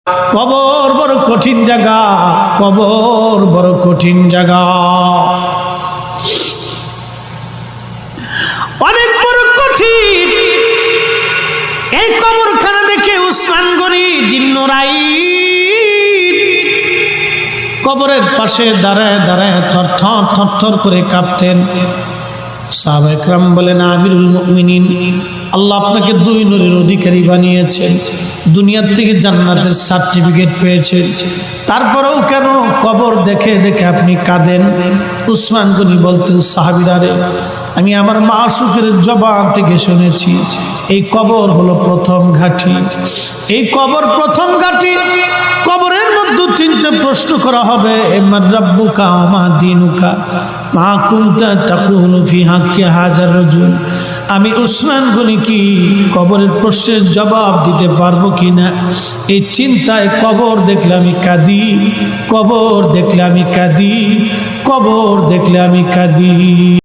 কবর বড় কঠিন জায়গা, কবর বড় কঠিন জায়গা, অনেক বড় কঠিন। এই কবরখানা দেখে উসমান গনি জিন্নুরাই কবরের পাশে দাঁড়ায় দাঁড়ায় থরথর থরথর করে কাঁপতেন। সাহাবা একরাম বলেন, আমিরুল মুমিনিন, আল্লাহ আপনাকে দুই নূরের অধিকারী বানিয়েছেন, দুনিয়ার থেকে জান্নাতের সার্টিফিকেট পেয়েছেন, তারপরেও কেন কবর দেখে দেখে আপনি কাঁদেন? উসমান গনি বলতেন, সাহাবীরা রে, আমি আমার মাসুকের জবান থেকে শুনেছি এই কবর হলো প্রথম ঘাঁটি, এই কবর প্রথম ঘাঁটি। কবরের মধ্যে তিনটা প্রশ্ন করা হবে, মান রাব্বুকা ওয়া মা দীনুকা মা কুনতা তাকুলু ফি হাক্কি হাযার রাজুল। আমি উসমান গনি কি কবরের প্রশ্নের জবাব দিতে পারবো কিনা, এই চিন্তায় কবর দেখলে আমি কাঁদি, কবর দেখলে আমি কাঁদি, কবর দেখলে আমি কাঁদি।